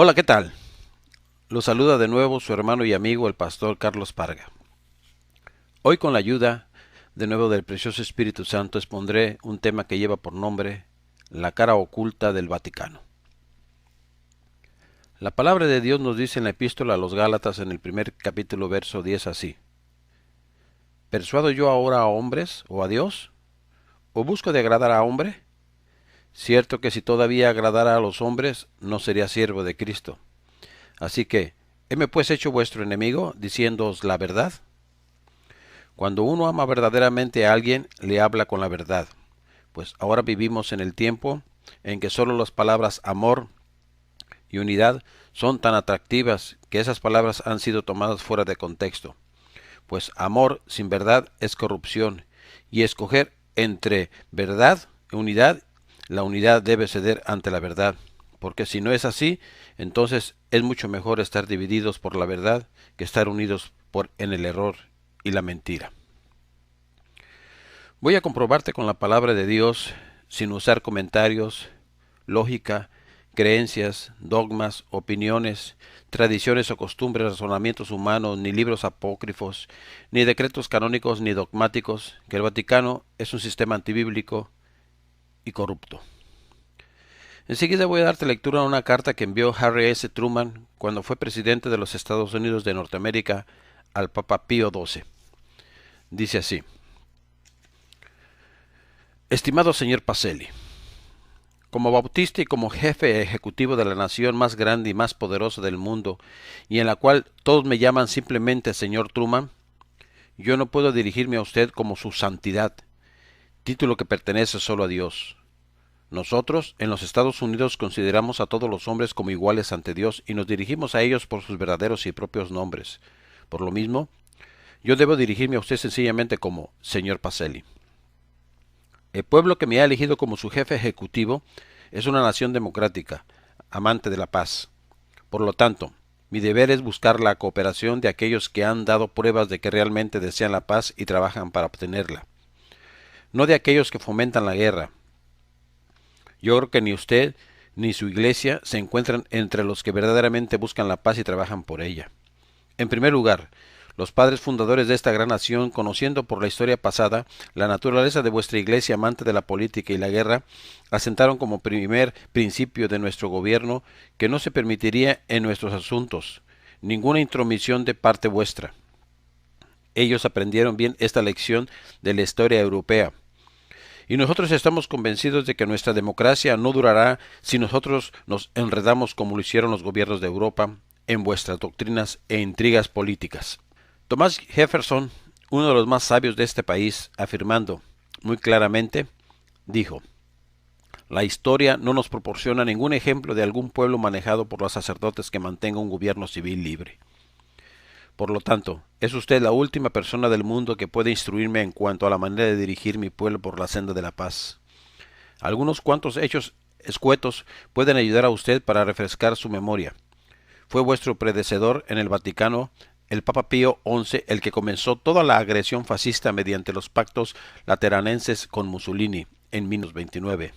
Hola, ¿qué tal? Los saluda de nuevo su hermano y amigo el pastor Carlos Parga. Hoy con la ayuda de nuevo del precioso Espíritu Santo expondré un tema que lleva por nombre la cara oculta del Vaticano. La palabra de Dios nos dice en la epístola a los Gálatas en el primer capítulo verso 10 así: ¿Persuado yo ahora a hombres o a Dios? ¿O busco de agradar a hombre? Cierto que si todavía agradara a los hombres, no sería siervo de Cristo. Así que, ¿heme pues hecho vuestro enemigo, diciéndoos la verdad? Cuando uno ama verdaderamente a alguien, le habla con la verdad, pues ahora vivimos en el tiempo en que solo las palabras amor y unidad son tan atractivas que esas palabras han sido tomadas fuera de contexto, pues amor sin verdad es corrupción, y escoger entre verdad e unidad, la unidad debe ceder ante la verdad, porque si no es así, entonces es mucho mejor estar divididos por la verdad que estar unidos en el error y la mentira. Voy a comprobarte con la palabra de Dios sin usar comentarios, lógica, creencias, dogmas, opiniones, tradiciones o costumbres, razonamientos humanos, ni libros apócrifos, ni decretos canónicos ni dogmáticos, que el Vaticano es un sistema antibíblico y corrupto. Enseguida voy a darte lectura a una carta que envió Harry S. Truman cuando fue presidente de los Estados Unidos de Norteamérica al Papa Pío XII. Dice así: Estimado señor Pacelli, como bautista y como jefe ejecutivo de la nación más grande y más poderosa del mundo, y en la cual todos me llaman simplemente señor Truman, yo no puedo dirigirme a usted como su santidad, título que pertenece solo a Dios. Nosotros, en los Estados Unidos, consideramos a todos los hombres como iguales ante Dios y nos dirigimos a ellos por sus verdaderos y propios nombres. Por lo mismo, yo debo dirigirme a usted sencillamente como señor Pacelli. El pueblo que me ha elegido como su jefe ejecutivo es una nación democrática, amante de la paz. Por lo tanto, mi deber es buscar la cooperación de aquellos que han dado pruebas de que realmente desean la paz y trabajan para obtenerla, no de aquellos que fomentan la guerra. Yo creo que ni usted ni su iglesia se encuentran entre los que verdaderamente buscan la paz y trabajan por ella. En primer lugar, los padres fundadores de esta gran nación, conociendo por la historia pasada la naturaleza de vuestra iglesia amante de la política y la guerra, asentaron como primer principio de nuestro gobierno que no se permitiría en nuestros asuntos ninguna intromisión de parte vuestra. Ellos aprendieron bien esta lección de la historia europea. Y nosotros estamos convencidos de que nuestra democracia no durará si nosotros nos enredamos como lo hicieron los gobiernos de Europa en vuestras doctrinas e intrigas políticas. Thomas Jefferson, uno de los más sabios de este país, afirmando muy claramente, dijo: la historia no nos proporciona ningún ejemplo de algún pueblo manejado por los sacerdotes que mantenga un gobierno civil libre. Por lo tanto, es usted la última persona del mundo que puede instruirme en cuanto a la manera de dirigir mi pueblo por la senda de la paz. Algunos cuantos hechos escuetos pueden ayudar a usted para refrescar su memoria. Fue vuestro predecesor en el Vaticano, el Papa Pío XI, el que comenzó toda la agresión fascista mediante los pactos lateranenses con Mussolini en 1929.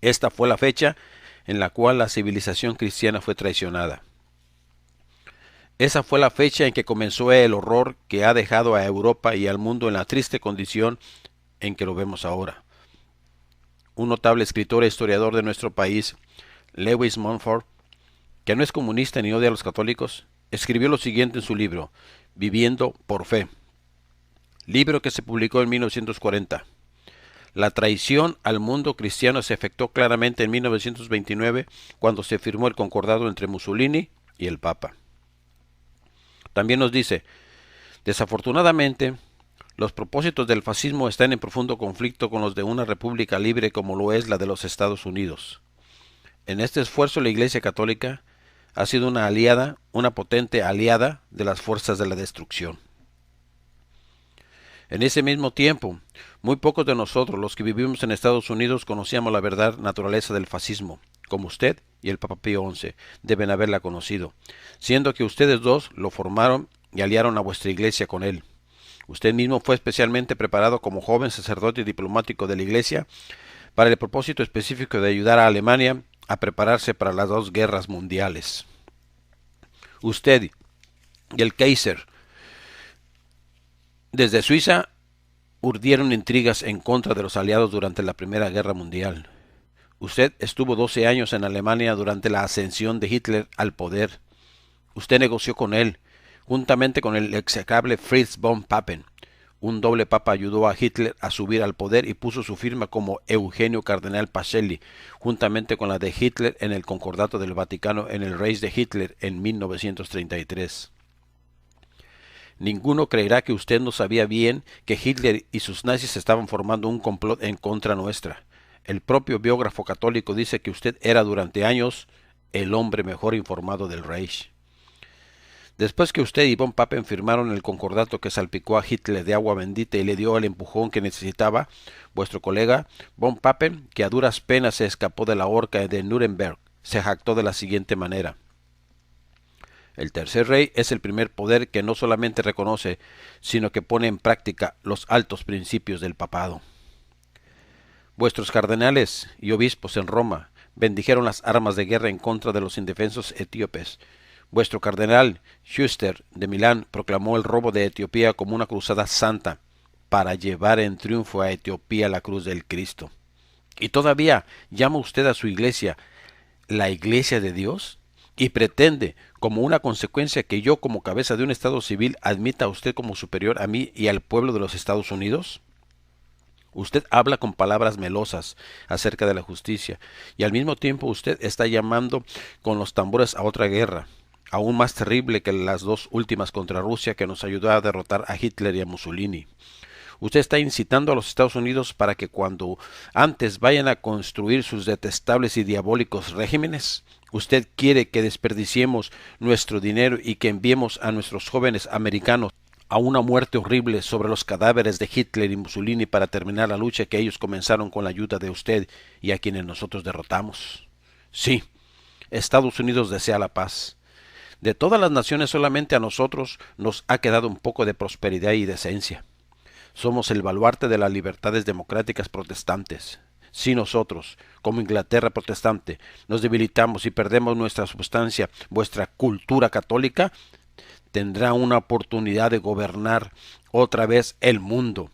Esta fue la fecha en la cual la civilización cristiana fue traicionada. Esa fue la fecha en que comenzó el horror que ha dejado a Europa y al mundo en la triste condición en que lo vemos ahora. Un notable escritor e historiador de nuestro país, Lewis Mumford, que no es comunista ni odia a los católicos, escribió lo siguiente en su libro, Viviendo por Fe, libro que se publicó en 1940. La traición al mundo cristiano se efectuó claramente en 1929, cuando se firmó el concordado entre Mussolini y el Papa. También nos dice: desafortunadamente, los propósitos del fascismo están en profundo conflicto con los de una república libre como lo es la de los Estados Unidos. En este esfuerzo la Iglesia Católica ha sido una aliada, una potente aliada de las fuerzas de la destrucción. En ese mismo tiempo, muy pocos de nosotros, los que vivimos en Estados Unidos, conocíamos la verdadera naturaleza del fascismo, como usted y el Papa Pío XI deben haberla conocido, siendo que ustedes dos lo formaron y aliaron a vuestra iglesia con él. Usted mismo fue especialmente preparado como joven sacerdote y diplomático de la iglesia para el propósito específico de ayudar a Alemania a prepararse para las dos guerras mundiales. Usted y el Kaiser desde Suiza urdieron intrigas en contra de los aliados durante la Primera Guerra Mundial. Usted estuvo 12 años en Alemania durante la ascensión de Hitler al poder. Usted negoció con él, juntamente con el execrable Fritz von Papen. Un doble papa ayudó a Hitler a subir al poder y puso su firma como Eugenio Cardenal Pacelli, juntamente con la de Hitler en el Concordato del Vaticano en el Reich de Hitler en 1933. Ninguno creerá que usted no sabía bien que Hitler y sus nazis estaban formando un complot en contra nuestra. El propio biógrafo católico dice que usted era durante años el hombre mejor informado del Reich. Después que usted y von Papen firmaron el concordato que salpicó a Hitler de agua bendita y le dio el empujón que necesitaba, vuestro colega von Papen, que a duras penas se escapó de la horca de Nuremberg, se jactó de la siguiente manera: el tercer rey es el primer poder que no solamente reconoce, sino que pone en práctica los altos principios del papado. Vuestros cardenales y obispos en Roma bendijeron las armas de guerra en contra de los indefensos etíopes. Vuestro cardenal Schuster de Milán proclamó el robo de Etiopía como una cruzada santa para llevar en triunfo a Etiopía la cruz del Cristo. ¿Y todavía llama usted a su iglesia la iglesia de Dios? ¿Y pretende, como una consecuencia, que yo, como cabeza de un Estado civil, admita a usted como superior a mí y al pueblo de los Estados Unidos? Usted habla con palabras melosas acerca de la justicia, y al mismo tiempo usted está llamando con los tambores a otra guerra, aún más terrible que las dos últimas contra Rusia, que nos ayudó a derrotar a Hitler y a Mussolini. Usted está incitando a los Estados Unidos para que cuando antes vayan a construir sus detestables y diabólicos regímenes, usted quiere que desperdiciemos nuestro dinero y que enviemos a nuestros jóvenes americanos a una muerte horrible sobre los cadáveres de Hitler y Mussolini para terminar la lucha que ellos comenzaron con la ayuda de usted y a quienes nosotros derrotamos. Sí, Estados Unidos desea la paz. De todas las naciones solamente a nosotros nos ha quedado un poco de prosperidad y decencia. Somos el baluarte de las libertades democráticas protestantes. Si nosotros, como Inglaterra protestante, nos debilitamos y perdemos nuestra sustancia, vuestra cultura católica tendrá una oportunidad de gobernar otra vez el mundo.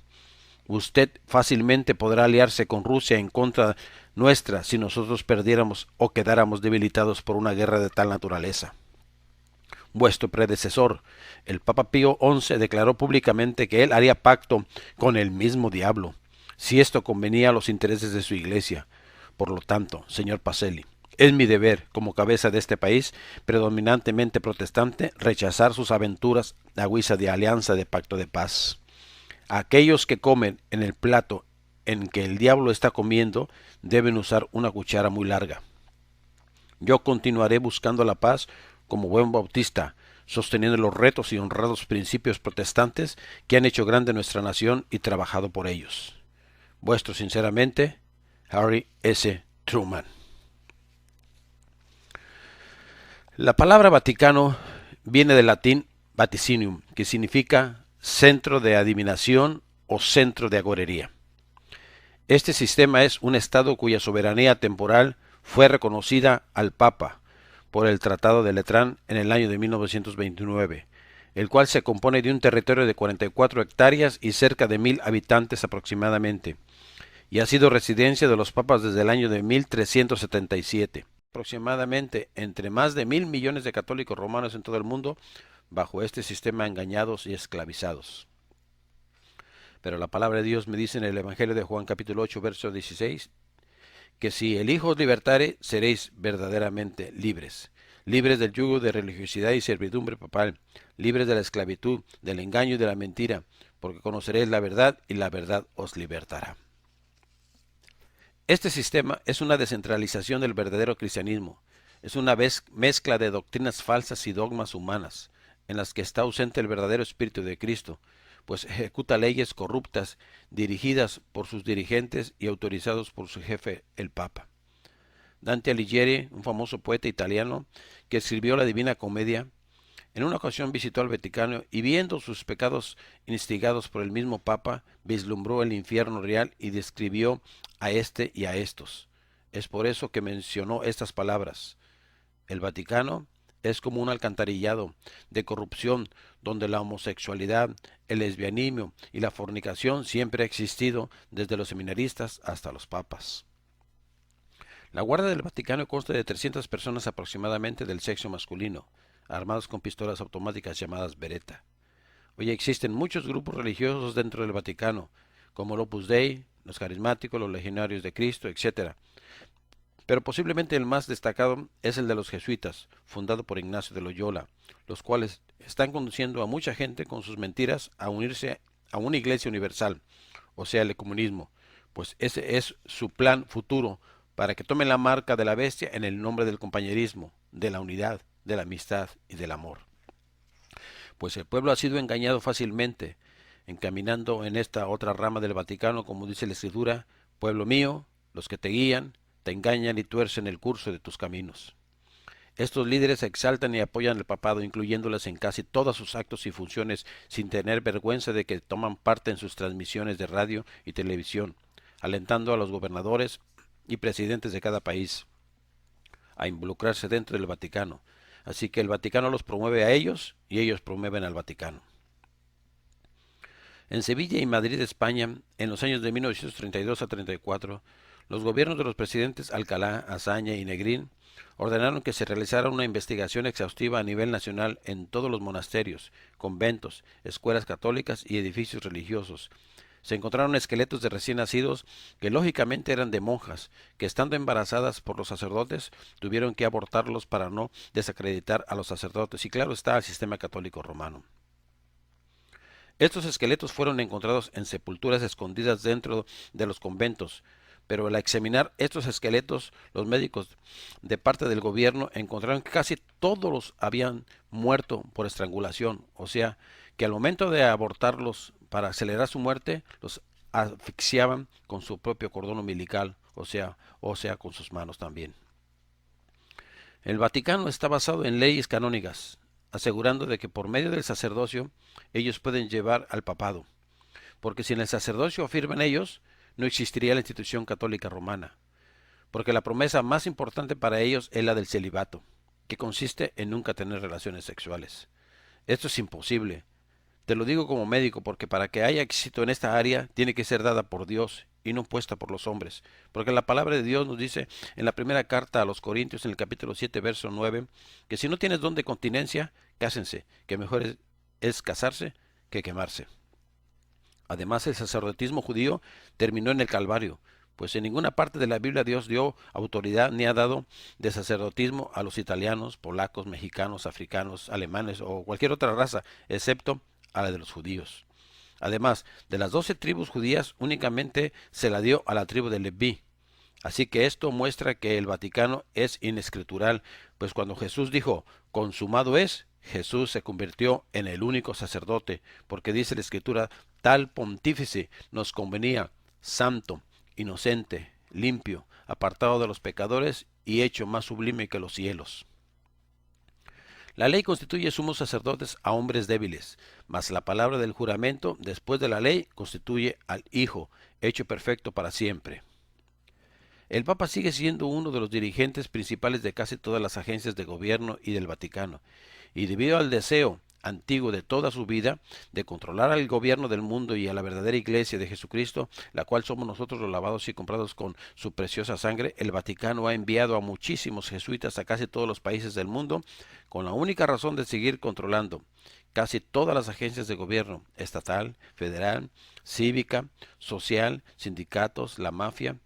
Usted fácilmente podrá aliarse con Rusia en contra nuestra si nosotros perdiéramos o quedáramos debilitados por una guerra de tal naturaleza. Vuestro predecesor, el Papa Pío XI, declaró públicamente que él haría pacto con el mismo diablo, si esto convenía a los intereses de su iglesia. Por lo tanto, señor Pacelli, es mi deber, como cabeza de este país predominantemente protestante, rechazar sus aventuras a guisa de alianza de pacto de paz. Aquellos que comen en el plato en que el diablo está comiendo deben usar una cuchara muy larga. Yo continuaré buscando la paz como buen bautista, sosteniendo los retos y honrados principios protestantes que han hecho grande nuestra nación y trabajado por ellos. Vuestro sinceramente, Harry S. Truman. La palabra Vaticano viene del latín vaticinium, que significa centro de adivinación o centro de agorería. Este sistema es un estado cuya soberanía temporal fue reconocida al Papa por el Tratado de Letrán en el año de 1929, el cual se compone de un territorio de 44 hectáreas y cerca de 1000 habitantes aproximadamente, y ha sido residencia de los papas desde el año de 1377. Aproximadamente entre más de 1000 millones de católicos romanos en todo el mundo bajo este sistema engañados y esclavizados. Pero la palabra de Dios me dice en el Evangelio de Juan capítulo 8 verso 16 que si el Hijo os libertare seréis verdaderamente libres, libres del yugo de religiosidad y servidumbre papal, libres de la esclavitud, del engaño y de la mentira, porque conoceréis la verdad y la verdad os libertará. Este sistema es una descentralización del verdadero cristianismo. Es una mezcla de doctrinas falsas y dogmas humanas, en las que está ausente el verdadero espíritu de Cristo, pues ejecuta leyes corruptas dirigidas por sus dirigentes y autorizados por su jefe, el Papa. Dante Alighieri, un famoso poeta italiano que escribió la Divina Comedia, en una ocasión visitó al Vaticano y viendo sus pecados instigados por el mismo Papa, vislumbró el infierno real y describió a este y a estos. Es por eso que mencionó estas palabras. El Vaticano es como un alcantarillado de corrupción donde la homosexualidad, el lesbianismo y la fornicación siempre ha existido desde los seminaristas hasta los papas. La Guardia del Vaticano consta de 300 personas aproximadamente del sexo masculino, armados con pistolas automáticas llamadas Beretta. Hoy existen muchos grupos religiosos dentro del Vaticano, como el Opus Dei, los carismáticos, los legionarios de Cristo, etc. Pero posiblemente el más destacado es el de los jesuitas, fundado por Ignacio de Loyola, los cuales están conduciendo a mucha gente con sus mentiras a unirse a una iglesia universal, o sea, el ecumenismo, pues ese es su plan futuro para que tomen la marca de la bestia en el nombre del compañerismo, de la unidad, de la amistad y del amor. Pues el pueblo ha sido engañado fácilmente, encaminando en esta otra rama del Vaticano, como dice la Escritura, pueblo mío, los que te guían, te engañan y tuercen el curso de tus caminos. Estos líderes exaltan y apoyan al papado, incluyéndolas en casi todos sus actos y funciones, sin tener vergüenza de que toman parte en sus transmisiones de radio y televisión, alentando a los gobernadores y presidentes de cada país a involucrarse dentro del Vaticano. Así que el Vaticano los promueve a ellos y ellos promueven al Vaticano. En Sevilla y Madrid, España, en los años de 1932 a 34, los gobiernos de los presidentes Alcalá, Azaña y Negrín ordenaron que se realizara una investigación exhaustiva a nivel nacional en todos los monasterios, conventos, escuelas católicas y edificios religiosos. Se encontraron esqueletos de recién nacidos que lógicamente eran de monjas, que estando embarazadas por los sacerdotes tuvieron que abortarlos para no desacreditar a los sacerdotes y claro está al sistema católico romano. Estos esqueletos fueron encontrados en sepulturas escondidas dentro de los conventos, pero al examinar estos esqueletos, los médicos de parte del gobierno encontraron que casi todos habían muerto por estrangulación, o sea, que al momento de abortarlos para acelerar su muerte, los asfixiaban con su propio cordón umbilical, o sea, con sus manos también. El Vaticano está basado en leyes canónicas, asegurando de que por medio del sacerdocio ellos pueden llevar al papado, porque sin el sacerdocio, afirman ellos, no existiría la institución católica romana, porque la promesa más importante para ellos es la del celibato, que consiste en nunca tener relaciones sexuales. Esto es imposible. Te lo digo como médico, porque para que haya éxito en esta área tiene que ser dada por Dios y no puesta por los hombres. Porque la palabra de Dios nos dice en la primera carta a los Corintios, en el capítulo 7, verso 9, que si no tienes don de continencia, cásense, que mejor es casarse que quemarse. Además, el sacerdotismo judío terminó en el Calvario, pues en ninguna parte de la Biblia Dios dio autoridad ni ha dado de sacerdotismo a los italianos, polacos, mexicanos, africanos, alemanes o cualquier otra raza, excepto a la de los judíos. Además, de las 12 tribus judías únicamente se la dio a la tribu de Leví. Así que esto muestra que el Vaticano es inescritural, pues cuando Jesús dijo, consumado es, Jesús se convirtió en el único sacerdote, porque dice la Escritura, tal pontífice nos convenía, santo, inocente, limpio, apartado de los pecadores y hecho más sublime que los cielos. La ley constituye sumos sacerdotes a hombres débiles, mas la palabra del juramento, después de la ley, constituye al Hijo, hecho perfecto para siempre. El Papa sigue siendo uno de los dirigentes principales de casi todas las agencias de gobierno y del Vaticano, y debido al deseo antiguo de toda su vida de controlar al gobierno del mundo y a la verdadera iglesia de Jesucristo, la cual somos nosotros los lavados y comprados con su preciosa sangre, el Vaticano ha enviado a muchísimos jesuitas a casi todos los países del mundo con la única razón de seguir controlando casi todas las agencias de gobierno, estatal, federal, cívica, social, sindicatos, la mafia,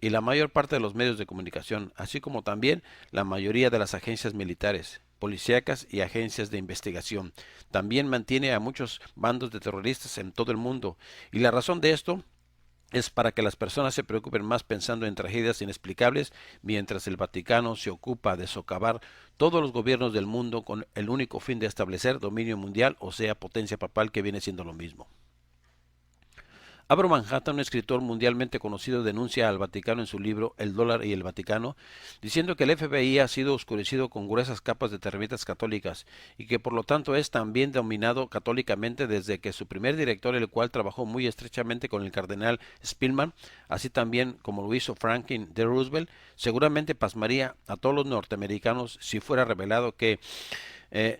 y la mayor parte de los medios de comunicación, así como también la mayoría de las agencias militares, policíacas y agencias de investigación. También mantiene a muchos bandos de terroristas en todo el mundo, y la razón de esto es para que las personas se preocupen más pensando en tragedias inexplicables, mientras el Vaticano se ocupa de socavar todos los gobiernos del mundo con el único fin de establecer dominio mundial, o sea, potencia papal, que viene siendo lo mismo. Abro Manhattan, un escritor mundialmente conocido, denuncia al Vaticano en su libro El dólar y el Vaticano, diciendo que el FBI ha sido oscurecido con gruesas capas de termitas católicas y que por lo tanto es también dominado católicamente desde que su primer director, el cual trabajó muy estrechamente con el cardenal Spillman, así también como lo hizo Franklin D. Roosevelt, seguramente pasmaría a todos los norteamericanos si fuera revelado que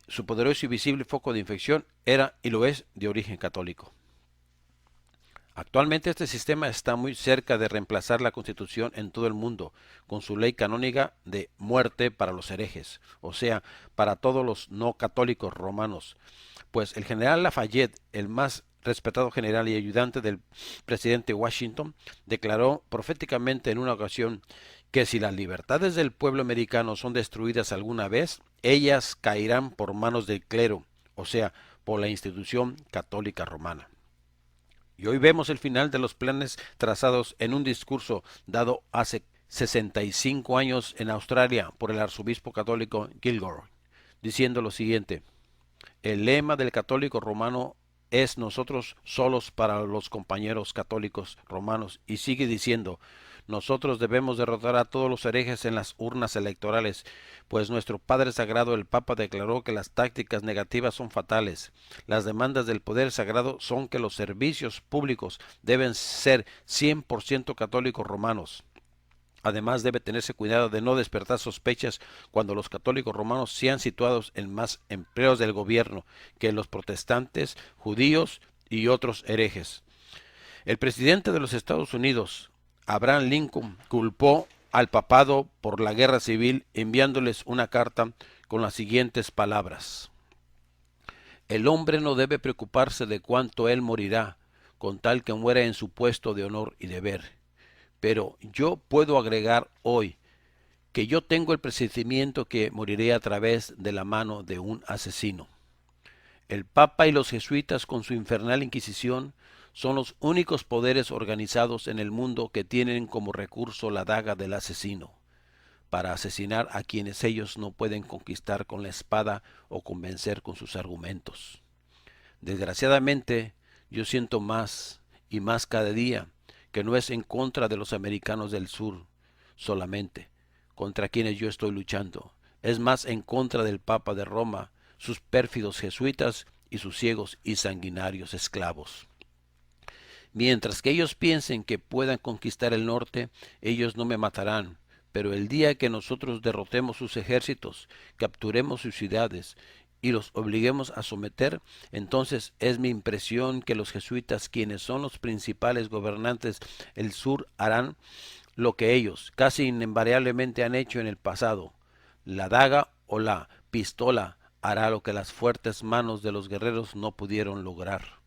su poderoso y visible foco de infección era y lo es de origen católico. Actualmente este sistema está muy cerca de reemplazar la Constitución en todo el mundo, con su ley canónica de muerte para los herejes, o sea, para todos los no católicos romanos, pues el general Lafayette, el más respetado general y ayudante del presidente Washington, declaró proféticamente en una ocasión que si las libertades del pueblo americano son destruidas alguna vez, ellas caerán por manos del clero, o sea, por la institución católica romana. Y hoy vemos el final de los planes trazados en un discurso dado hace 65 años en Australia por el arzobispo católico Kilgore, diciendo lo siguiente: el lema del católico romano es nosotros solos para los compañeros católicos romanos, y sigue diciendo: nosotros debemos derrotar a todos los herejes en las urnas electorales, pues nuestro Padre Sagrado el Papa declaró que las tácticas negativas son fatales. Las demandas del poder sagrado son que los servicios públicos deben ser 100% católicos romanos. Además, debe tenerse cuidado de no despertar sospechas cuando los católicos romanos sean situados en más empleos del gobierno que los protestantes, judíos y otros herejes. El presidente de los Estados Unidos, Abraham Lincoln, culpó al papado por la guerra civil enviándoles una carta con las siguientes palabras: el hombre no debe preocuparse de cuánto él morirá, con tal que muera en su puesto de honor y deber. Pero yo puedo agregar hoy que yo tengo el presentimiento que moriré a través de la mano de un asesino. El Papa y los jesuitas con su infernal Inquisición son los únicos poderes organizados en el mundo que tienen como recurso la daga del asesino, para asesinar a quienes ellos no pueden conquistar con la espada o convencer con sus argumentos. Desgraciadamente, yo siento más y más cada día que no es en contra de los americanos del sur solamente, contra quienes yo estoy luchando, es más en contra del Papa de Roma, sus pérfidos jesuitas y sus ciegos y sanguinarios esclavos. Mientras que ellos piensen que puedan conquistar el norte, ellos no me matarán, pero el día que nosotros derrotemos sus ejércitos, capturemos sus ciudades y los obliguemos a someter, entonces es mi impresión que los jesuitas, quienes son los principales gobernantes del sur, harán lo que ellos casi invariablemente han hecho en el pasado. La daga o la pistola hará lo que las fuertes manos de los guerreros no pudieron lograr.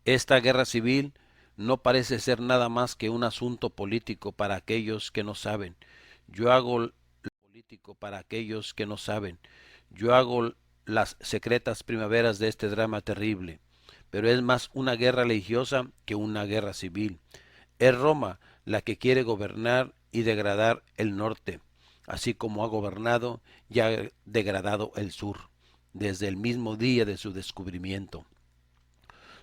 Esta guerra civil no parece ser nada más que un asunto político para aquellos que no saben. Yo hago lo político para aquellos que no saben. Yo hago las secretas primaveras de este drama terrible. Pero es más una guerra religiosa que una guerra civil. Es Roma la que quiere gobernar y degradar el norte, así como ha gobernado y ha degradado el sur, desde el mismo día de su descubrimiento.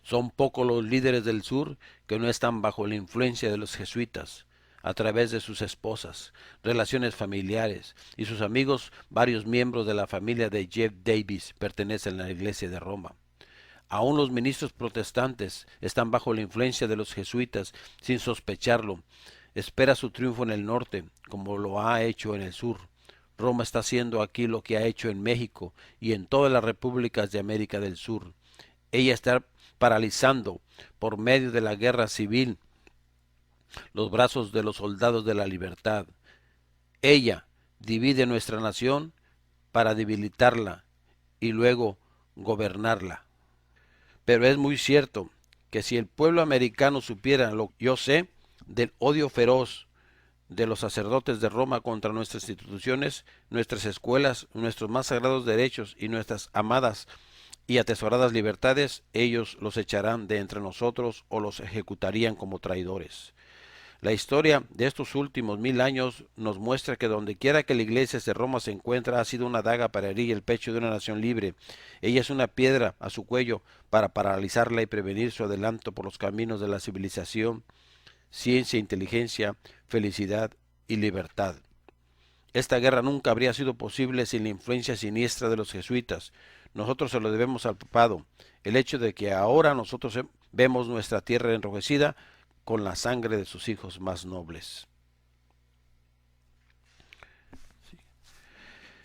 Son pocos los líderes del sur que no están bajo la influencia de los jesuitas, a través de sus esposas, relaciones familiares y sus amigos. Varios miembros de la familia de Jeff Davis pertenecen a la Iglesia de Roma. Aún los ministros protestantes están bajo la influencia de los jesuitas sin sospecharlo. Espera su triunfo en el norte, como lo ha hecho en el sur. Roma está haciendo aquí lo que ha hecho en México y en todas las repúblicas de América del Sur. Ella está paralizando por medio de la guerra civil los brazos de los soldados de la libertad. Ella divide nuestra nación para debilitarla y luego gobernarla. Pero es muy cierto que si el pueblo americano supiera lo que yo sé del odio feroz de los sacerdotes de Roma contra nuestras instituciones, nuestras escuelas, nuestros más sagrados derechos y nuestras amadas y atesoradas libertades, ellos los echarán de entre nosotros o los ejecutarían como traidores. La historia de estos últimos 1000 años nos muestra que dondequiera que la iglesia de Roma se encuentra ha sido una daga para herir el pecho de una nación libre. Ella es una piedra a su cuello para paralizarla y prevenir su adelanto por los caminos de la civilización, ciencia, inteligencia, felicidad y libertad. Esta guerra nunca habría sido posible sin la influencia siniestra de los jesuitas. Nosotros se lo debemos al papado. El hecho de que ahora nosotros vemos nuestra tierra enrojecida con la sangre de sus hijos más nobles.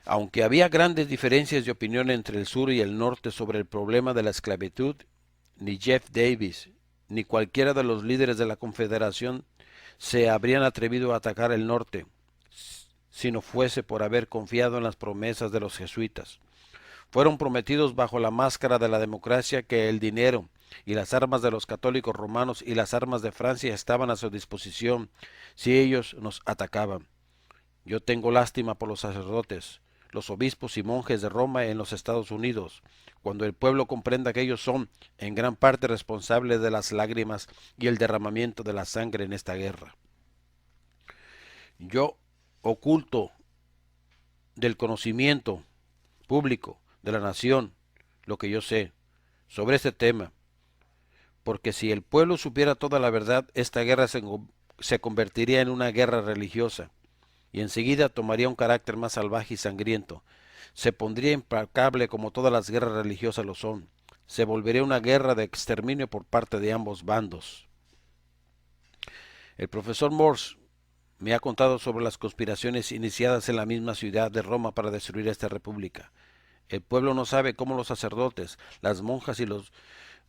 Aunque había grandes diferencias de opinión entre el sur y el norte sobre el problema de la esclavitud, ni Jeff Davis ni cualquiera de los líderes de la Confederación se habrían atrevido a atacar el norte, si no fuese por haber confiado en las promesas de los jesuitas. Fueron prometidos bajo la máscara de la democracia que el dinero y las armas de los católicos romanos y las armas de Francia estaban a su disposición si ellos nos atacaban. Yo tengo lástima por los sacerdotes, los obispos y monjes de Roma en los Estados Unidos, cuando el pueblo comprenda que ellos son en gran parte responsables de las lágrimas y el derramamiento de la sangre en esta guerra. Yo oculto del conocimiento público de la nación lo que yo sé sobre este tema, porque si el pueblo supiera toda la verdad, esta guerra se convertiría en una guerra religiosa, y enseguida tomaría un carácter más salvaje y sangriento. Se pondría implacable como todas las guerras religiosas lo son. Se volvería una guerra de exterminio por parte de ambos bandos. El profesor Morse me ha contado sobre las conspiraciones iniciadas en la misma ciudad de Roma para destruir esta república. El pueblo no sabe cómo los sacerdotes, las monjas y los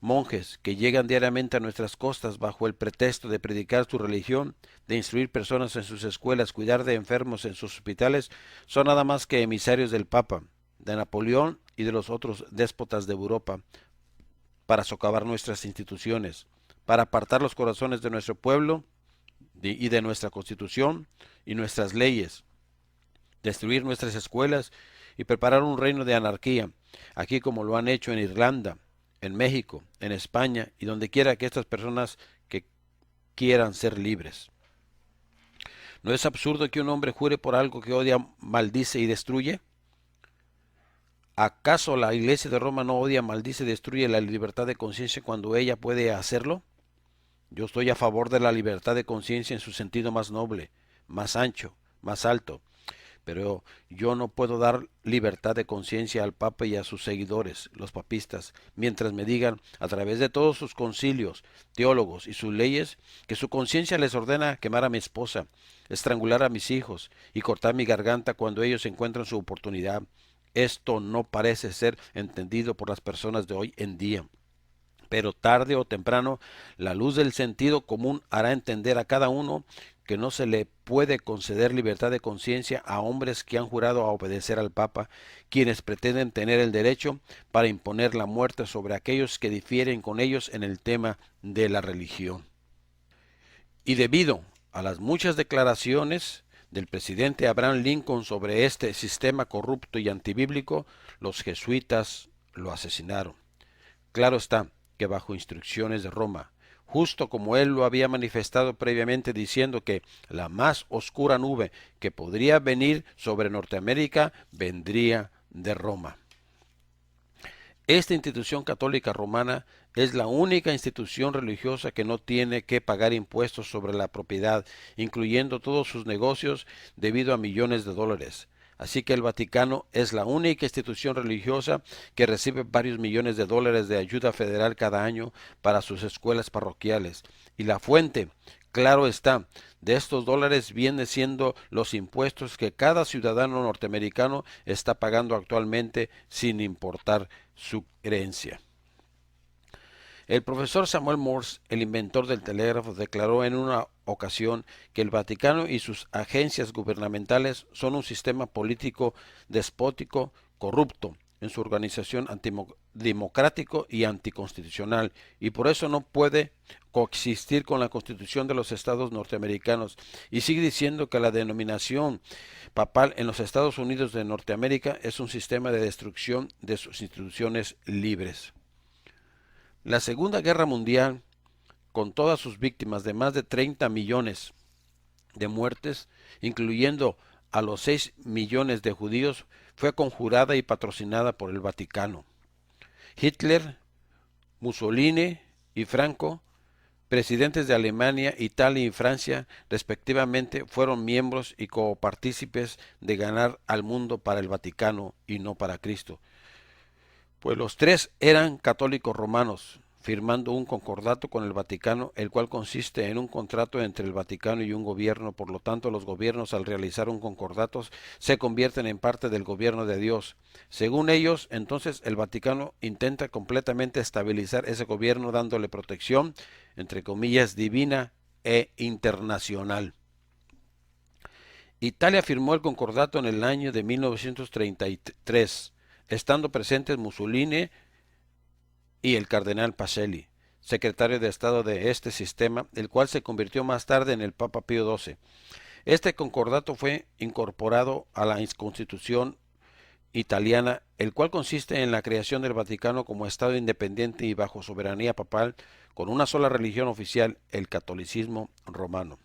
monjes que llegan diariamente a nuestras costas bajo el pretexto de predicar su religión, de instruir personas en sus escuelas, cuidar de enfermos en sus hospitales, son nada más que emisarios del Papa, de Napoleón y de los otros déspotas de Europa, para socavar nuestras instituciones, para apartar los corazones de nuestro pueblo y de nuestra constitución y nuestras leyes, destruir nuestras escuelas y preparar un reino de anarquía, aquí como lo han hecho en Irlanda, en México, en España y donde quiera que estas personas que quieran ser libres. ¿No es absurdo que un hombre jure por algo que odia, maldice y destruye? ¿Acaso la Iglesia de Roma no odia, maldice y destruye la libertad de conciencia cuando ella puede hacerlo? Yo estoy a favor de la libertad de conciencia en su sentido más noble, más ancho, más alto. Pero yo no puedo dar libertad de conciencia al Papa y a sus seguidores, los papistas, mientras me digan, a través de todos sus concilios, teólogos y sus leyes, que su conciencia les ordena quemar a mi esposa, estrangular a mis hijos y cortar mi garganta cuando ellos encuentran su oportunidad. Esto no parece ser entendido por las personas de hoy en día. Pero tarde o temprano, la luz del sentido común hará entender a cada uno que no se le puede conceder libertad de conciencia a hombres que han jurado a obedecer al Papa, quienes pretenden tener el derecho para imponer la muerte sobre aquellos que difieren con ellos en el tema de la religión. Y debido a las muchas declaraciones del presidente Abraham Lincoln sobre este sistema corrupto y antibíblico, los jesuitas lo asesinaron. Claro está que bajo instrucciones de Roma, justo como él lo había manifestado previamente diciendo que la más oscura nube que podría venir sobre Norteamérica vendría de Roma. Esta institución católica romana es la única institución religiosa que no tiene que pagar impuestos sobre la propiedad, incluyendo todos sus negocios, debido a millones de dólares. Así que el Vaticano es la única institución religiosa que recibe varios millones de dólares de ayuda federal cada año para sus escuelas parroquiales. Y la fuente, claro está, de estos dólares viene siendo los impuestos que cada ciudadano norteamericano está pagando actualmente sin importar su creencia. El profesor Samuel Morse, el inventor del telégrafo, declaró en una ocasión que el Vaticano y sus agencias gubernamentales son un sistema político despótico, corrupto, en su organización antidemocrático y anticonstitucional, y por eso no puede coexistir con la Constitución de los Estados norteamericanos, y sigue diciendo que la denominación papal en los Estados Unidos de Norteamérica es un sistema de destrucción de sus instituciones libres. La Segunda Guerra Mundial con todas sus víctimas de más de 30 millones de muertes, incluyendo a los 6 millones de judíos, fue conjurada y patrocinada por el Vaticano. Hitler, Mussolini y Franco, presidentes de Alemania, Italia y Francia, respectivamente, fueron miembros y copartícipes de ganar al mundo para el Vaticano y no para Cristo, pues los tres eran católicos romanos, firmando un concordato con el Vaticano, el cual consiste en un contrato entre el Vaticano y un gobierno. Por lo tanto, los gobiernos, al realizar un concordato, se convierten en parte del gobierno de Dios. Según ellos, entonces el Vaticano intenta completamente estabilizar ese gobierno, dándole protección, entre comillas, divina e internacional. Italia firmó el concordato en el año de 1933, estando presentes Mussolini y el cardenal Pacelli, secretario de Estado de este sistema, el cual se convirtió más tarde en el Papa Pío XII. Este concordato fue incorporado a la Constitución italiana, el cual consiste en la creación del Vaticano como Estado independiente y bajo soberanía papal, con una sola religión oficial, el catolicismo romano.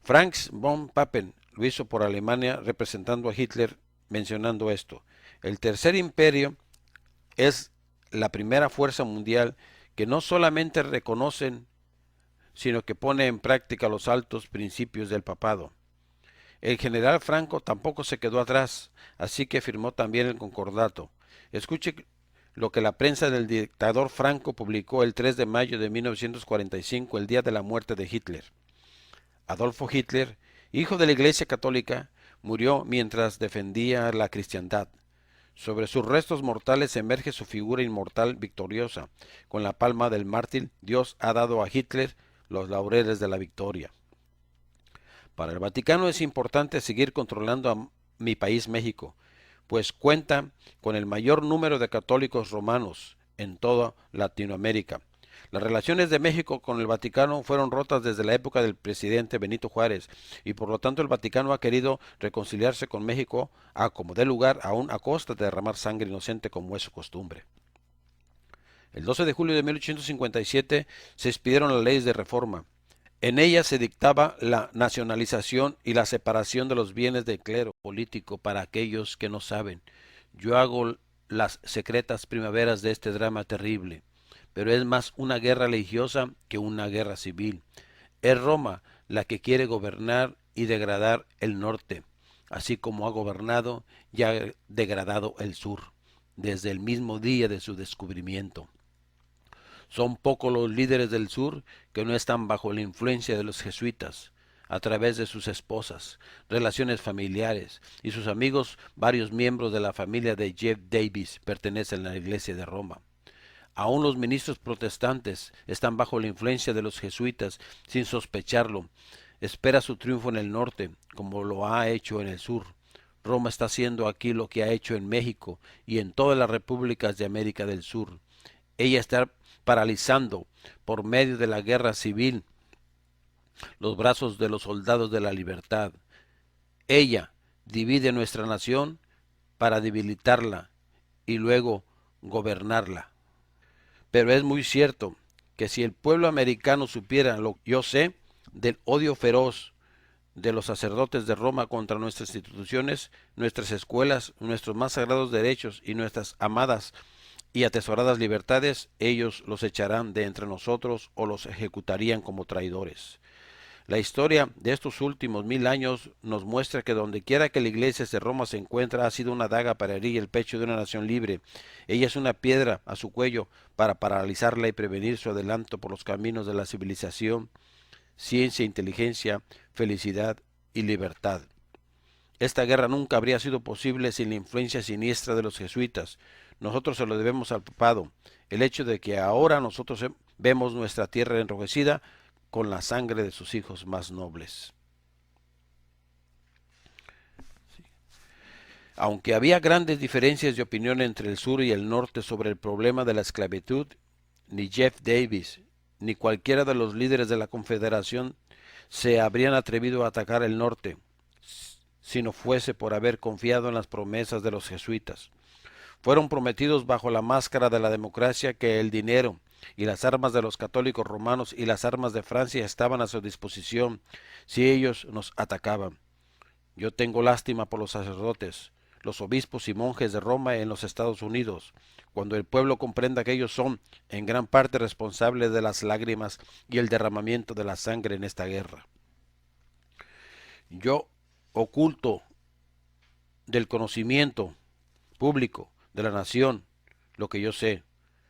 Franz von Papen lo hizo por Alemania, representando a Hitler, mencionando esto: el Tercer Imperio es la primera fuerza mundial que no solamente reconocen, sino que pone en práctica los altos principios del papado. El general Franco tampoco se quedó atrás, así que firmó también el concordato. Escuche lo que la prensa del dictador Franco publicó el 3 de mayo de 1945, el día de la muerte de Hitler. Adolfo Hitler, hijo de la Iglesia Católica, murió mientras defendía la cristiandad. Sobre sus restos mortales emerge su figura inmortal victoriosa. Con la palma del mártir, Dios ha dado a Hitler los laureles de la victoria. Para el Vaticano es importante seguir controlando a mi país México, pues cuenta con el mayor número de católicos romanos en toda Latinoamérica. Las relaciones de México con el Vaticano fueron rotas desde la época del presidente Benito Juárez, y por lo tanto el Vaticano ha querido reconciliarse con México a como dé lugar, aún a costa de derramar sangre inocente como es su costumbre. El 12 de julio de 1857 se expidieron las leyes de reforma. En ellas se dictaba la nacionalización y la separación de los bienes del clero político. Para aquellos que no saben, yo hago las secretas primaveras de este drama terrible, pero es más una guerra religiosa que una guerra civil. Es Roma la que quiere gobernar y degradar el norte, así como ha gobernado y ha degradado el sur, desde el mismo día de su descubrimiento. Son pocos los líderes del sur que no están bajo la influencia de los jesuitas, a través de sus esposas, relaciones familiares y sus amigos. Varios miembros de la familia de Jeff Davis pertenecen a la Iglesia de Roma. Aún los ministros protestantes están bajo la influencia de los jesuitas sin sospecharlo. Espera su triunfo en el norte, como lo ha hecho en el sur. Roma está haciendo aquí lo que ha hecho en México y en todas las repúblicas de América del Sur. Ella está paralizando, por medio de la guerra civil, los brazos de los soldados de la libertad. Ella divide nuestra nación para debilitarla y luego gobernarla. Pero es muy cierto que si el pueblo americano supiera lo que yo sé del odio feroz de los sacerdotes de Roma contra nuestras instituciones, nuestras escuelas, nuestros más sagrados derechos y nuestras amadas y atesoradas libertades, ellos los echarán de entre nosotros o los ejecutarían como traidores. La historia de estos últimos 1000 años nos muestra que dondequiera que la iglesia de Roma se encuentra ha sido una daga para herir el pecho de una nación libre. Ella es una piedra a su cuello para paralizarla y prevenir su adelanto por los caminos de la civilización, ciencia, inteligencia, felicidad y libertad. Esta guerra nunca habría sido posible sin la influencia siniestra de los jesuitas. Nosotros se lo debemos al papado. El hecho de que ahora nosotros vemos nuestra tierra enrojecida con la sangre de sus hijos más nobles. Aunque había grandes diferencias de opinión entre el sur y el norte sobre el problema de la esclavitud, ni Jeff Davis ni cualquiera de los líderes de la Confederación se habrían atrevido a atacar el norte, si no fuese por haber confiado en las promesas de los jesuitas. Fueron prometidos bajo la máscara de la democracia que el dinero y las armas de los católicos romanos y las armas de Francia estaban a su disposición si ellos nos atacaban. Yo tengo lástima por los sacerdotes, los obispos y monjes de Roma en los Estados Unidos, cuando el pueblo comprenda que ellos son en gran parte responsables de las lágrimas y el derramamiento de la sangre en esta guerra. Yo oculto del conocimiento público de la nación lo que yo sé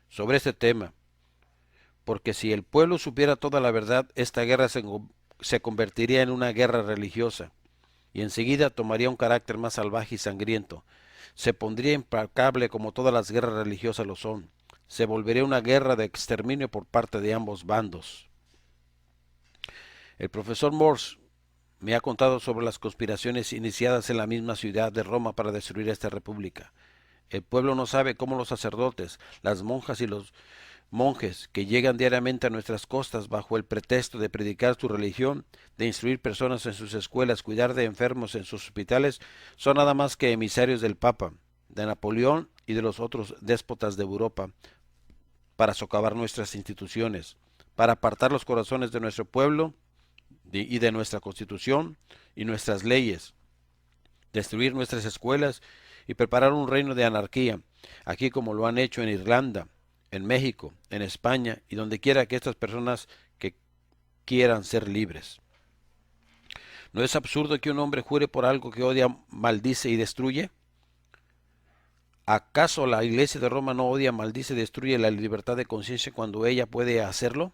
sobre este tema, porque si el pueblo supiera toda la verdad, esta guerra se convertiría en una guerra religiosa y enseguida tomaría un carácter más salvaje y sangriento. Se pondría implacable como todas las guerras religiosas lo son. Se volvería una guerra de exterminio por parte de ambos bandos. El profesor Morse me ha contado sobre las conspiraciones iniciadas en la misma ciudad de Roma para destruir esta república. El pueblo no sabe cómo los sacerdotes, las monjas y los monjes que llegan diariamente a nuestras costas bajo el pretexto de predicar su religión, de instruir personas en sus escuelas, cuidar de enfermos en sus hospitales, son nada más que emisarios del Papa, de Napoleón y de los otros déspotas de Europa, para socavar nuestras instituciones, para apartar los corazones de nuestro pueblo y de nuestra constitución y nuestras leyes, destruir nuestras escuelas y preparar un reino de anarquía, aquí como lo han hecho en Irlanda, en México, en España y donde quiera que estas personas que quieran ser libres. ¿No es absurdo que un hombre jure por algo que odia, maldice y destruye? ¿Acaso la Iglesia de Roma no odia, maldice y destruye la libertad de conciencia cuando ella puede hacerlo?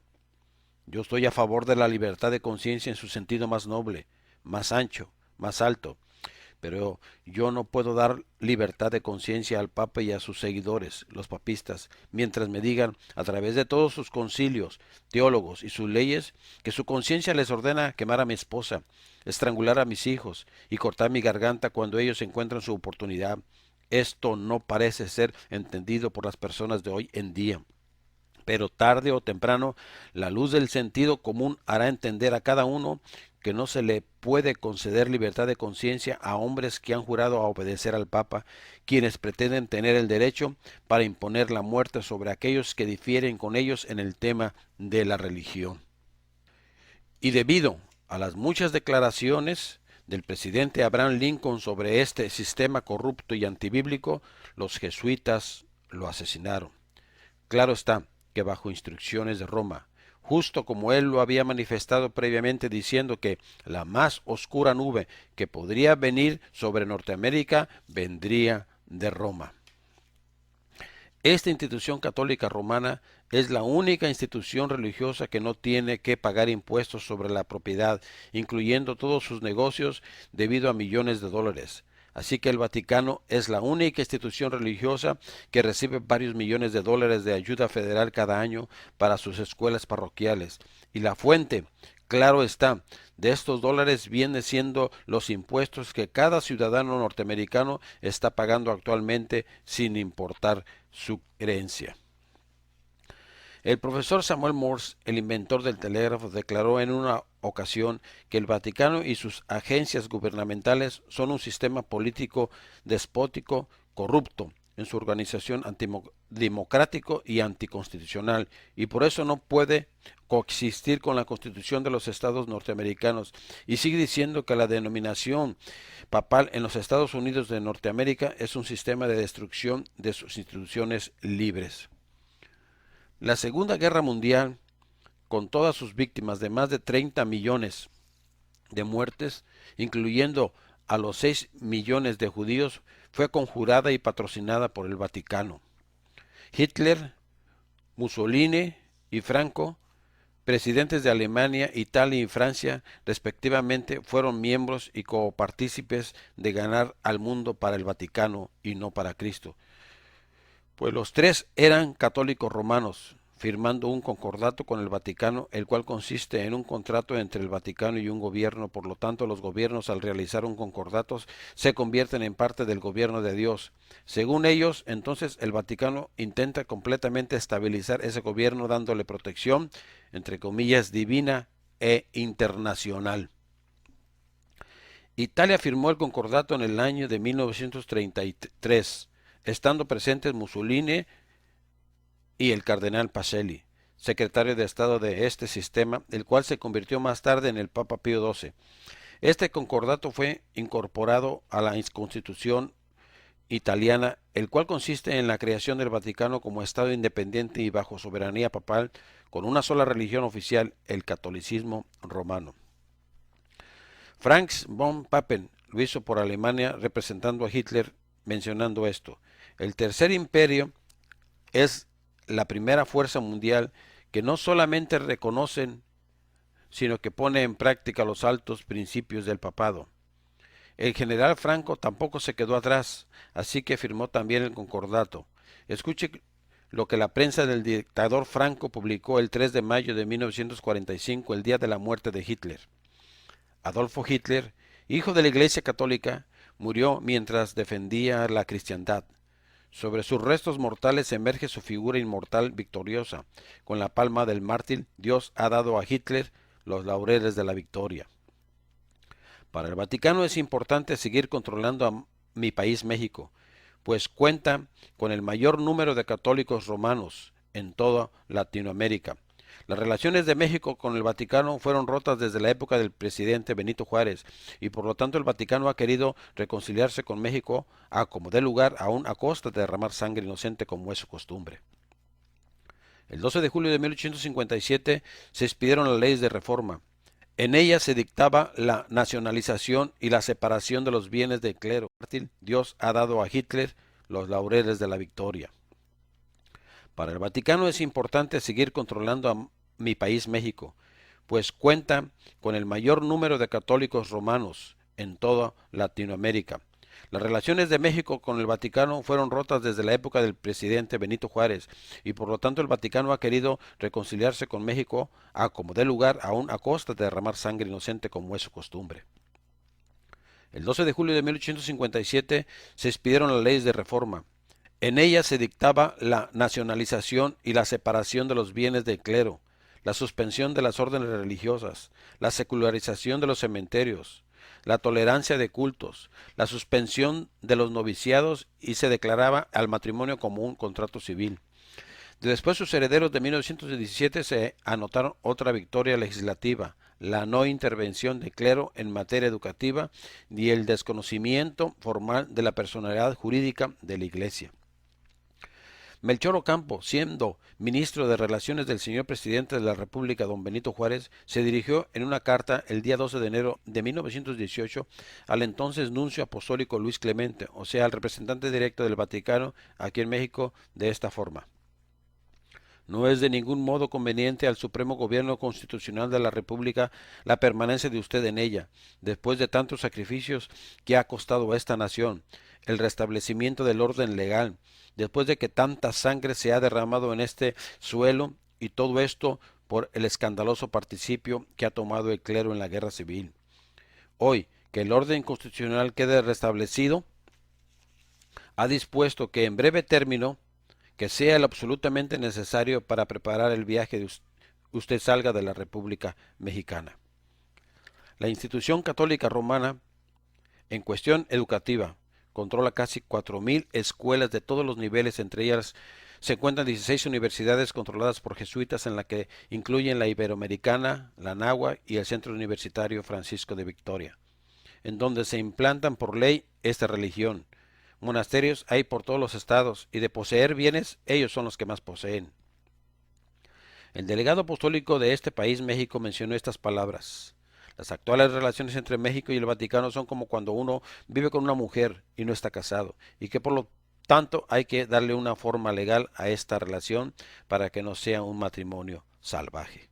Yo estoy a favor de la libertad de conciencia en su sentido más noble, más ancho, más alto. Pero yo no puedo dar libertad de conciencia al Papa y a sus seguidores, los papistas, mientras me digan, a través de todos sus concilios, teólogos y sus leyes, que su conciencia les ordena quemar a mi esposa, estrangular a mis hijos y cortar mi garganta cuando ellos encuentran su oportunidad. Esto no parece ser entendido por las personas de hoy en día. Pero tarde o temprano, la luz del sentido común hará entender a cada uno que no se le puede conceder libertad de conciencia a hombres que han jurado a obedecer al Papa, quienes pretenden tener el derecho para imponer la muerte sobre aquellos que difieren con ellos en el tema de la religión. Y debido a las muchas declaraciones del presidente Abraham Lincoln sobre este sistema corrupto y antibíblico, los jesuitas lo asesinaron. Claro está que bajo instrucciones de Roma, justo como él lo había manifestado previamente diciendo que la más oscura nube que podría venir sobre Norteamérica vendría de Roma. Esta institución católica romana es la única institución religiosa que no tiene que pagar impuestos sobre la propiedad, incluyendo todos sus negocios, debido a millones de dólares. Así que el Vaticano es la única institución religiosa que recibe varios millones de dólares de ayuda federal cada año para sus escuelas parroquiales. Y la fuente, claro está, de estos dólares viene siendo los impuestos que cada ciudadano norteamericano está pagando actualmente sin importar su herencia. El profesor Samuel Morse, el inventor del telégrafo, declaró en una ocasión que el Vaticano y sus agencias gubernamentales son un sistema político despótico, corrupto, en su organización antidemocrático y anticonstitucional, y por eso no puede coexistir con la Constitución de los Estados norteamericanos, y sigue diciendo que la denominación papal en los Estados Unidos de Norteamérica es un sistema de destrucción de sus instituciones libres. La Segunda Guerra Mundial, con todas sus víctimas de más de 30 millones de muertes, incluyendo a los 6 millones de judíos, fue conjurada y patrocinada por el Vaticano. Hitler, Mussolini y Franco, presidentes de Alemania, Italia y Francia, respectivamente, fueron miembros y copartícipes de ganar al mundo para el Vaticano y no para Cristo. Pues los tres eran católicos romanos, firmando un concordato con el Vaticano, el cual consiste en un contrato entre el Vaticano y un gobierno. Por lo tanto, los gobiernos, al realizar un concordato, se convierten en parte del gobierno de Dios. Según ellos, entonces el Vaticano intenta completamente estabilizar ese gobierno, dándole protección, entre comillas, divina e internacional. Italia firmó el concordato en el año de 1933. Estando presentes Mussolini y el cardenal Pacelli. secretario de Estado de este sistema, el cual se convirtió más tarde en el Papa Pío XII. Este concordato fue incorporado a la Constitución italiana, el cual consiste en la creación del Vaticano como Estado independiente y bajo soberanía papal, con una sola religión oficial, el catolicismo romano. Franz von Papen lo hizo por Alemania representando a Hitler, mencionando esto: el Tercer Imperio es la primera fuerza mundial que no solamente reconocen, sino que pone en práctica los altos principios del papado. El general Franco tampoco se quedó atrás, así que firmó también el concordato. Escuche lo que la prensa del dictador Franco publicó el 3 de mayo de 1945, el día de la muerte de Hitler. Adolfo Hitler, hijo de la Iglesia Católica, murió mientras defendía la cristiandad. Sobre sus restos mortales emerge su figura inmortal victoriosa. Con la palma del mártir, Dios ha dado a Hitler los laureles de la victoria. Para el Vaticano es importante seguir controlando a mi país México, pues cuenta con el mayor número de católicos romanos en toda Latinoamérica. Las relaciones de México con el Vaticano fueron rotas desde la época del presidente Benito Juárez, y por lo tanto el Vaticano ha querido reconciliarse con México a como dé lugar, aún a costa de derramar sangre inocente como es su costumbre. El 12 de julio de 1857 se expidieron las leyes de reforma. En ellas se dictaba la nacionalización y la separación de los bienes del clero. Dios ha dado a Hitler los laureles de la victoria. Para el Vaticano es importante seguir controlando a mi país México, pues cuenta con el mayor número de católicos romanos en toda Latinoamérica. Las relaciones de México con el Vaticano fueron rotas desde la época del presidente Benito Juárez, y por lo tanto el Vaticano ha querido reconciliarse con México a como dé lugar, aún a costa de derramar sangre inocente como es su costumbre. El 12 de julio de 1857 se expidieron las leyes de reforma. En ellas se dictaba la nacionalización y la separación de los bienes del clero, la suspensión de las órdenes religiosas, la secularización de los cementerios, la tolerancia de cultos, la suspensión de los noviciados, y se declaraba al matrimonio como un contrato civil. Después sus herederos de 1917 se anotaron otra victoria legislativa: la no intervención del clero en materia educativa y el desconocimiento formal de la personalidad jurídica de la Iglesia. Melchor Ocampo, siendo ministro de Relaciones del señor presidente de la República, don Benito Juárez, se dirigió en una carta el día 12 de enero de 1918 al entonces nuncio apostólico Luis Clemente, o sea, al representante directo del Vaticano aquí en México, de esta forma: no es de ningún modo conveniente al Supremo Gobierno Constitucional de la República la permanencia de usted en ella, después de tantos sacrificios que ha costado a esta nación, el restablecimiento del orden legal, después de que tanta sangre se ha derramado en este suelo, y todo esto por el escandaloso participio que ha tomado el clero en la guerra civil. Hoy que el orden constitucional quede restablecido, ha dispuesto que en breve término, que sea lo absolutamente necesario para preparar el viaje de usted salga de la República Mexicana. La institución católica romana, en cuestión educativa, controla casi 4.000 escuelas de todos los niveles. Entre ellas se encuentran 16 universidades controladas por jesuitas, en la que incluyen la Iberoamericana, la Anáhuac y el Centro Universitario Francisco de Victoria, en donde se implantan por ley esta religión. Monasterios hay por todos los estados, y de poseer bienes, ellos son los que más poseen. El delegado apostólico de este país, México, mencionó estas palabras: las actuales relaciones entre México y el Vaticano son como cuando uno vive con una mujer y no está casado, y que por lo tanto hay que darle una forma legal a esta relación para que no sea un matrimonio salvaje.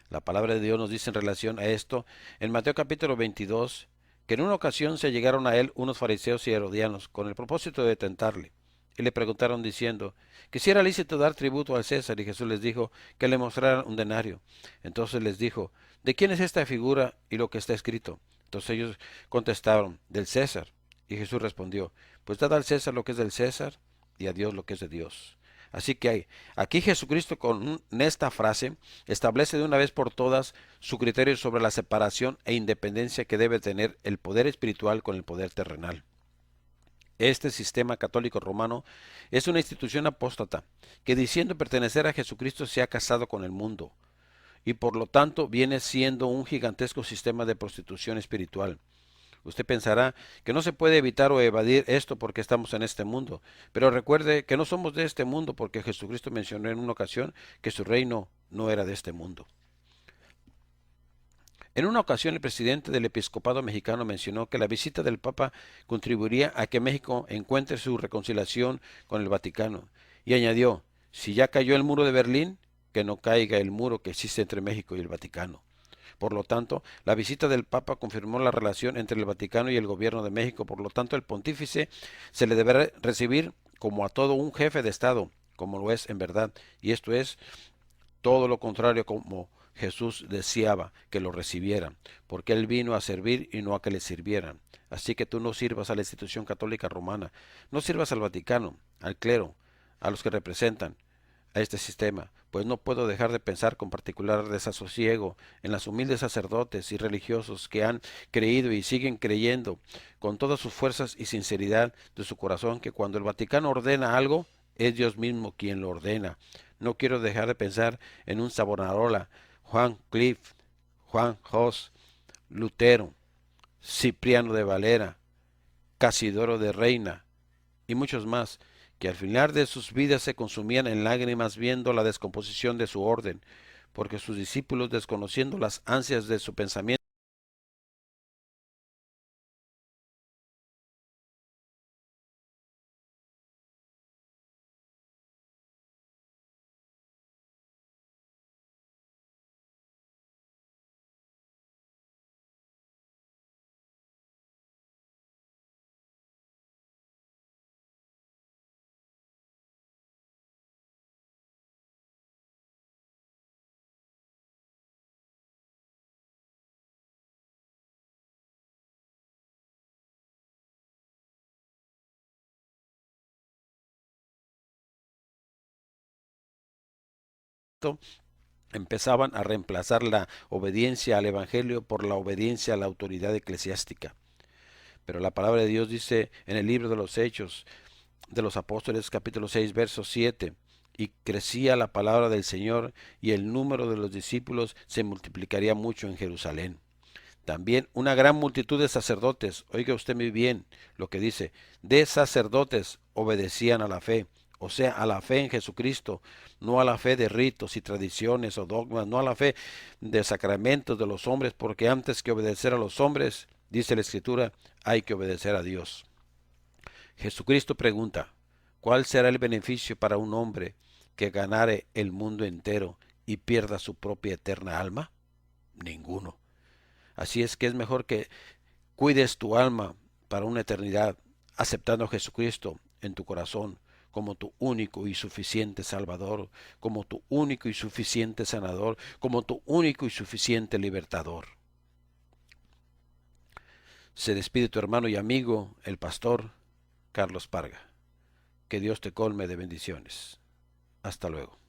La palabra de Dios nos dice en relación a esto en Mateo capítulo 22, que en una ocasión se llegaron a él unos fariseos y herodianos con el propósito de tentarle, y le preguntaron diciendo que si era lícito dar tributo al César, y Jesús les dijo que le mostraran un denario. Entonces les dijo: ¿de quién es esta figura y lo que está escrito? Entonces ellos contestaron: del César. Y Jesús respondió: pues dad al César lo que es del César, y a Dios lo que es de Dios. Así que aquí Jesucristo con esta frase establece de una vez por todas su criterio sobre la separación e independencia que debe tener el poder espiritual con el poder terrenal. Este sistema católico romano es una institución apóstata que diciendo pertenecer a Jesucristo se ha casado con el mundo y por lo tanto viene siendo un gigantesco sistema de prostitución espiritual. Usted pensará que no se puede evitar o evadir esto porque estamos en este mundo, pero recuerde que no somos de este mundo porque Jesucristo mencionó en una ocasión que su reino no era de este mundo. En una ocasión el presidente del episcopado mexicano mencionó que la visita del Papa contribuiría a que México encuentre su reconciliación con el Vaticano y añadió, si ya cayó el muro de Berlín, que no caiga el muro que existe entre México y el Vaticano. Por lo tanto, la visita del Papa confirmó la relación entre el Vaticano y el gobierno de México. Por lo tanto, el pontífice se le deberá recibir como a todo un jefe de Estado, como lo es en verdad. Y esto es todo lo contrario como Jesús deseaba que lo recibieran, porque Él vino a servir y no a que le sirvieran. Así que tú no sirvas a la institución católica romana, no sirvas al Vaticano, al clero, a los que representan a este sistema, pues no puedo dejar de pensar con particular desasosiego en las humildes sacerdotes y religiosos que han creído y siguen creyendo con todas sus fuerzas y sinceridad de su corazón que cuando el Vaticano ordena algo, es Dios mismo quien lo ordena. No quiero dejar de pensar en un Savonarola, Juan Cliff, Juan Hus, Lutero, Cipriano de Valera, Casidoro de Reina y muchos más, que al final de sus vidas se consumían en lágrimas viendo la descomposición de su orden, porque sus discípulos, desconociendo las ansias de su pensamiento, empezaban a reemplazar la obediencia al Evangelio por la obediencia a la autoridad eclesiástica. Pero la palabra de Dios dice en el libro de los Hechos de los Apóstoles, capítulo 6, verso 7, y crecía la palabra del Señor y el número de los discípulos se multiplicaría mucho en Jerusalén. También una gran multitud de sacerdotes, oiga usted muy bien lo que dice, de sacerdotes obedecían a la fe, o sea, a la fe en Jesucristo, no a la fe de ritos y tradiciones o dogmas, no a la fe de sacramentos de los hombres, porque antes que obedecer a los hombres, dice la Escritura, hay que obedecer a Dios. Jesucristo pregunta, ¿cuál será el beneficio para un hombre que ganare el mundo entero y pierda su propia eterna alma? Ninguno. Así es que es mejor que cuides tu alma para una eternidad, aceptando a Jesucristo en tu corazón como tu único y suficiente Salvador, como tu único y suficiente sanador, como tu único y suficiente libertador. Se despide tu hermano y amigo, el pastor Carlos Parga. Que Dios te colme de bendiciones. Hasta luego.